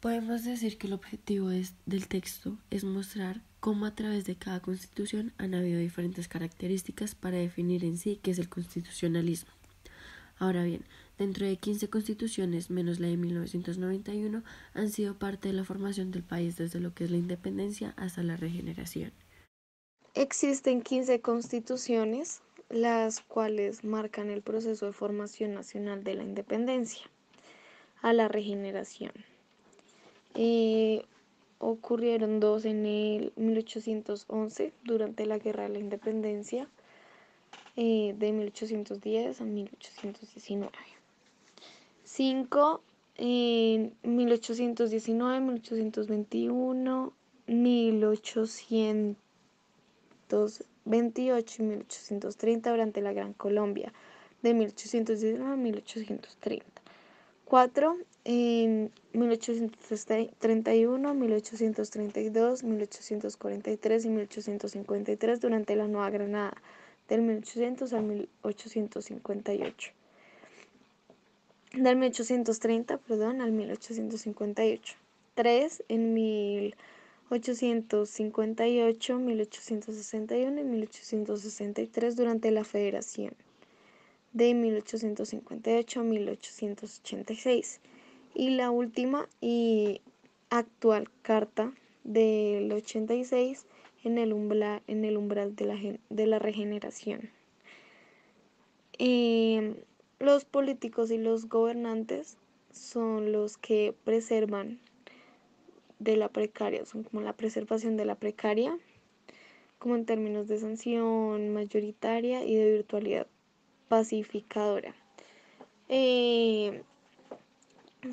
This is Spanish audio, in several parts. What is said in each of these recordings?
Podemos decir que el objetivo del texto es mostrar cómo a través de cada constitución han habido diferentes características para definir en sí qué es el constitucionalismo. Ahora bien, dentro de 15 constituciones, menos la de 1991, han sido parte de la formación del país desde lo que es la independencia hasta la regeneración. Existen 15 constituciones, las cuales marcan el proceso de formación nacional de la independencia a la regeneración. Ocurrieron dos en el 1811 durante la Guerra de la Independencia, de 1810 a 1819. 5 en 1819, 1821, 1828 y 1830 durante la Gran Colombia, de 1819 a 1830. 4 en 1831, 1832, 1843 y 1853 durante la Nueva Granada, del 1800 al 1858. Del 1830, al 1858. 3 en 1858, 1861 y 1863 durante la Federación, de 1858 a 1886. Y la última y actual carta del 86 en el umbral de la regeneración. Los políticos y los gobernantes son los que preservan de la precaria, son como la preservación de la precaria, como en términos de sanción mayoritaria y de virtualidad pacificadora.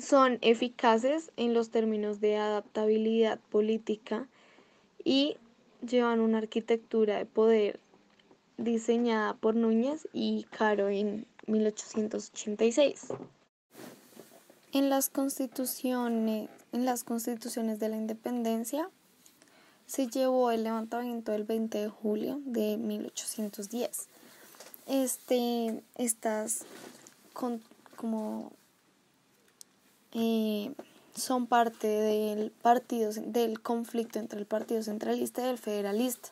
Son eficaces en los términos de adaptabilidad política y llevan una arquitectura de poder diseñada por Núñez y Caro en 1886. En las constituciones de la independencia se llevó el levantamiento del 20 de julio de 1810. Son parte del conflicto entre el Partido Centralista y el Federalista,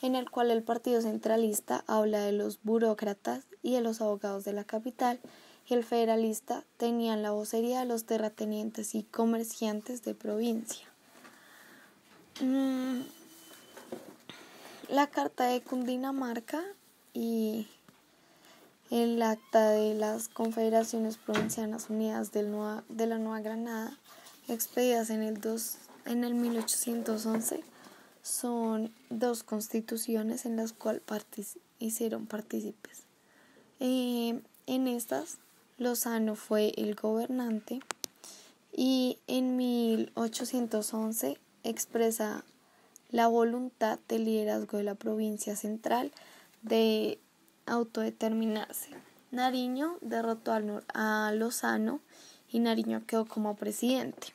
en el cual el Partido Centralista habla de los burócratas y de los abogados de la capital, y el Federalista tenía la vocería de los terratenientes y comerciantes de provincia. La Carta de Cundinamarca y el Acta de las Confederaciones Provincianas Unidas de la Nueva Granada, expedidas en el 1811, son dos constituciones en las cuales hicieron partícipes. En estas, Lozano fue el gobernante y en 1811 expresa la voluntad del liderazgo de la provincia central de autodeterminarse. Nariño derrotó a Lozano y Nariño quedó como presidente.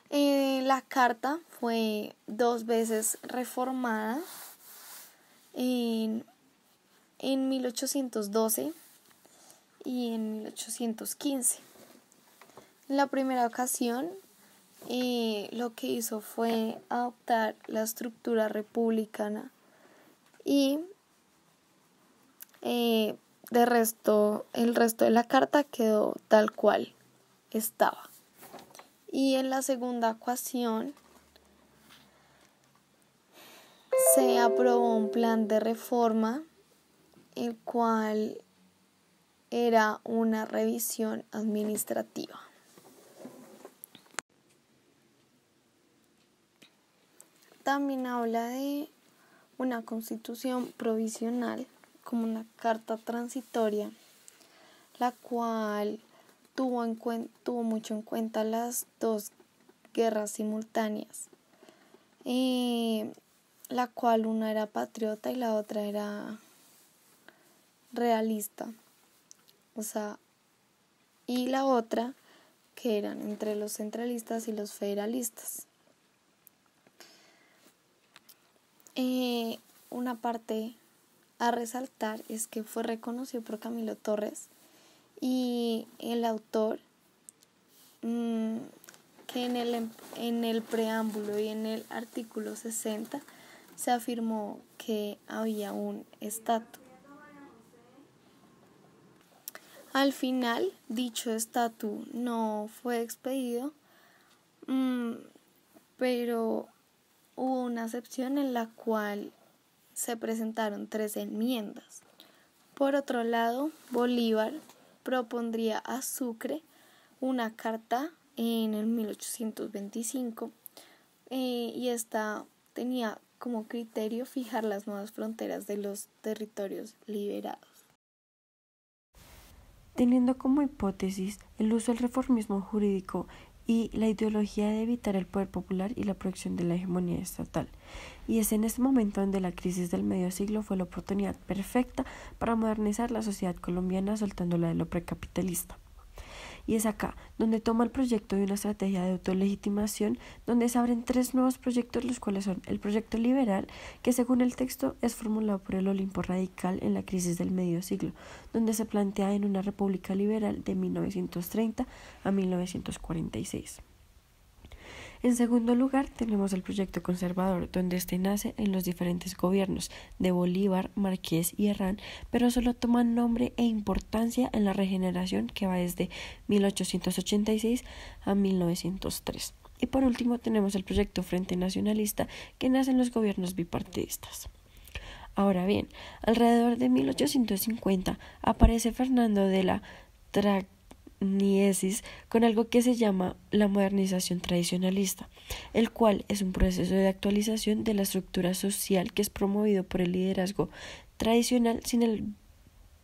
La carta fue 2 veces reformada en 1812 y en 1815. En la primera ocasión, lo que hizo fue adoptar la estructura republicana y el resto de la carta quedó tal cual estaba. Y en la segunda ocasión se aprobó un plan de reforma, el cual era una revisión administrativa. También habla de una constitución provisional como una carta transitoria, la cual tuvo mucho en cuenta las dos guerras simultáneas, la cual una era patriota y la otra era realista, y la otra que eran entre los centralistas y los federalistas. Una parte a resaltar es que fue reconocido por Camilo Torres y el autor que en el preámbulo y en el artículo 60 se afirmó que había un estatus. Al final, dicho estatus no fue expedido, pero hubo una excepción en la cual se presentaron 3 enmiendas. Por otro lado, Bolívar propondría a Sucre una carta en el 1825 y esta tenía como criterio fijar las nuevas fronteras de los territorios liberados. Teniendo como hipótesis el uso del reformismo jurídico y la ideología de evitar el poder popular y la proyección de la hegemonía estatal. Y es en este momento donde la crisis del medio siglo fue la oportunidad perfecta para modernizar la sociedad colombiana soltándola de lo precapitalista. Y es acá donde toma el proyecto de una estrategia de autolegitimación, donde se abren 3 nuevos proyectos, los cuales son el proyecto liberal, que según el texto es formulado por el Olimpo radical en la crisis del medio siglo, donde se plantea en una república liberal de 1930 a 1946. En segundo lugar, tenemos el proyecto conservador, donde este nace en los diferentes gobiernos de Bolívar, Márquez y Herrán, pero solo toma nombre e importancia en la regeneración que va desde 1886 a 1903. Y por último tenemos el proyecto Frente Nacionalista, que nace en los gobiernos bipartidistas. Ahora bien, alrededor de 1850 aparece Fernando de la con algo que se llama la modernización tradicionalista, el cual es un proceso de actualización de la estructura social que es promovido por el liderazgo tradicional sin el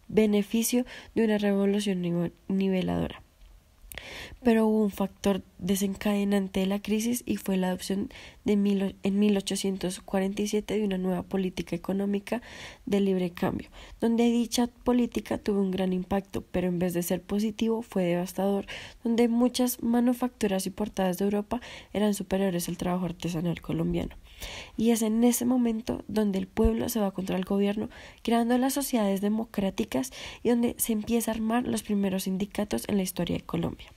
beneficio de una revolución niveladora. Pero hubo un factor desencadenante de la crisis y fue la adopción en 1847 de una nueva política económica de libre cambio, donde dicha política tuvo un gran impacto, pero en vez de ser positivo fue devastador, donde muchas manufacturas importadas de Europa eran superiores al trabajo artesanal colombiano. Y es en ese momento donde el pueblo se va contra el gobierno, creando las sociedades democráticas y donde se empieza a armar los primeros sindicatos en la historia de Colombia.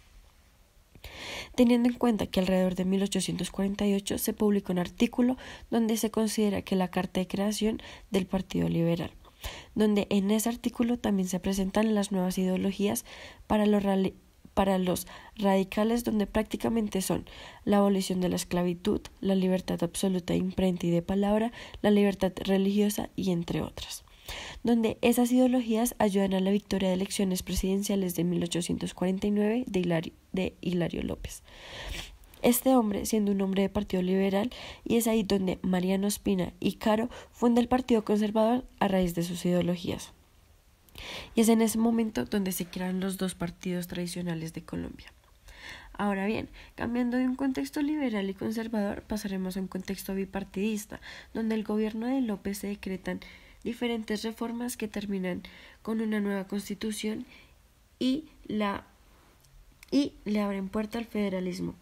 Teniendo en cuenta que alrededor de 1848 se publicó un artículo donde se considera que la carta de creación del Partido Liberal, donde en ese artículo también se presentan las nuevas ideologías para los radicales, donde prácticamente son la abolición de la esclavitud, la libertad absoluta de imprenta y de palabra, la libertad religiosa y entre otras, donde esas ideologías ayudan a la victoria de elecciones presidenciales de 1849 de Hilario López. Este hombre, siendo un hombre de Partido Liberal, y es ahí donde Mariano Ospina y Caro funda el Partido Conservador a raíz de sus ideologías. Y es en ese momento donde se crean los 2 partidos tradicionales de Colombia. Ahora bien, cambiando de un contexto liberal y conservador, pasaremos a un contexto bipartidista, donde el gobierno de López se decretan diferentes reformas que terminan con una nueva constitución y le abren puerta al federalismo,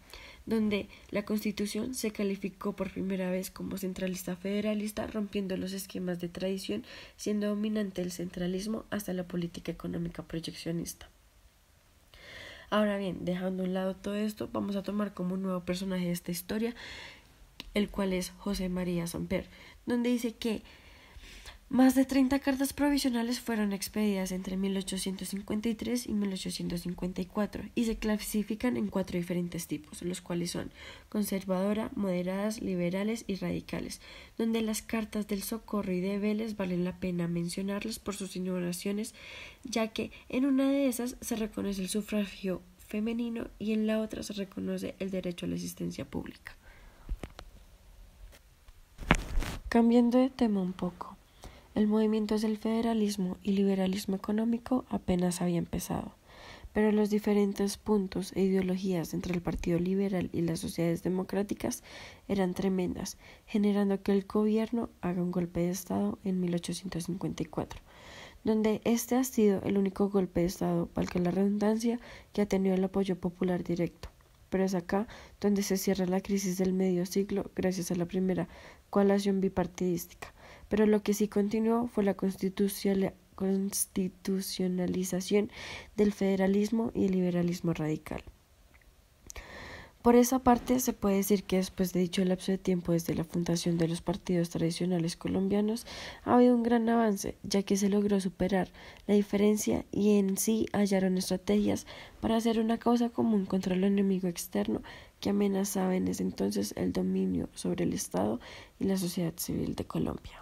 donde la constitución se calificó por primera vez como centralista federalista, rompiendo los esquemas de tradición, siendo dominante el centralismo hasta la política económica proyeccionista. Ahora bien, dejando a un lado todo esto, vamos a tomar como un nuevo personaje de esta historia, el cual es José María Samper, donde dice que más de 30 cartas provisionales fueron expedidas entre 1853 y 1854 y se clasifican en 4 diferentes tipos, los cuales son conservadora, moderadas, liberales y radicales, donde las cartas del Socorro y de Vélez valen la pena mencionarlas por sus innovaciones, ya que en una de esas se reconoce el sufragio femenino y en la otra se reconoce el derecho a la asistencia pública. Cambiando de tema un poco, el movimiento del federalismo y liberalismo económico apenas había empezado, pero los diferentes puntos e ideologías entre el Partido Liberal y las sociedades democráticas eran tremendas, generando que el gobierno haga un golpe de Estado en 1854, donde este ha sido el único golpe de Estado, valga la redundancia, que ha tenido el apoyo popular directo. Pero es acá donde se cierra la crisis del medio siglo gracias a la primera coalición bipartidística. Pero lo que sí continuó fue la constitucionalización del federalismo y el liberalismo radical. Por esa parte, se puede decir que después de dicho lapso de tiempo desde la fundación de los partidos tradicionales colombianos, ha habido un gran avance, ya que se logró superar la diferencia y en sí hallaron estrategias para hacer una causa común contra el enemigo externo que amenazaba en ese entonces el dominio sobre el Estado y la sociedad civil de Colombia.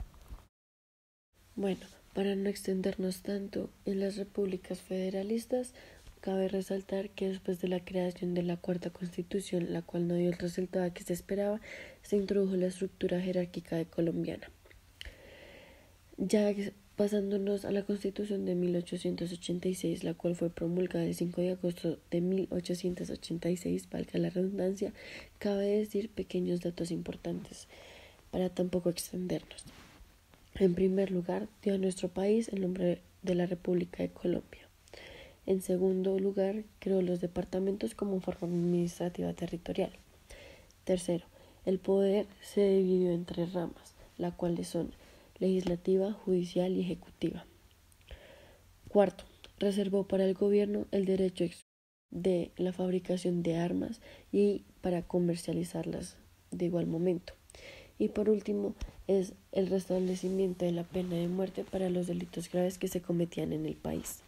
Bueno, para no extendernos tanto en las repúblicas federalistas, cabe resaltar que después de la creación de la Cuarta Constitución, la cual no dio el resultado que se esperaba, se introdujo la estructura jerárquica de colombiana. Ya pasándonos a la Constitución de 1886, la cual fue promulgada el 5 de agosto de 1886, valga la redundancia, cabe decir pequeños datos importantes para tampoco extendernos. En primer lugar, dio a nuestro país el nombre de la República de Colombia. En segundo lugar, creó los departamentos como forma administrativa territorial. Tercero, el poder se dividió en 3 ramas, las cuales son legislativa, judicial y ejecutiva. Cuarto, reservó para el gobierno el derecho de la fabricación de armas y para comercializarlas de igual momento. Y por último, es el restablecimiento de la pena de muerte para los delitos graves que se cometían en el país.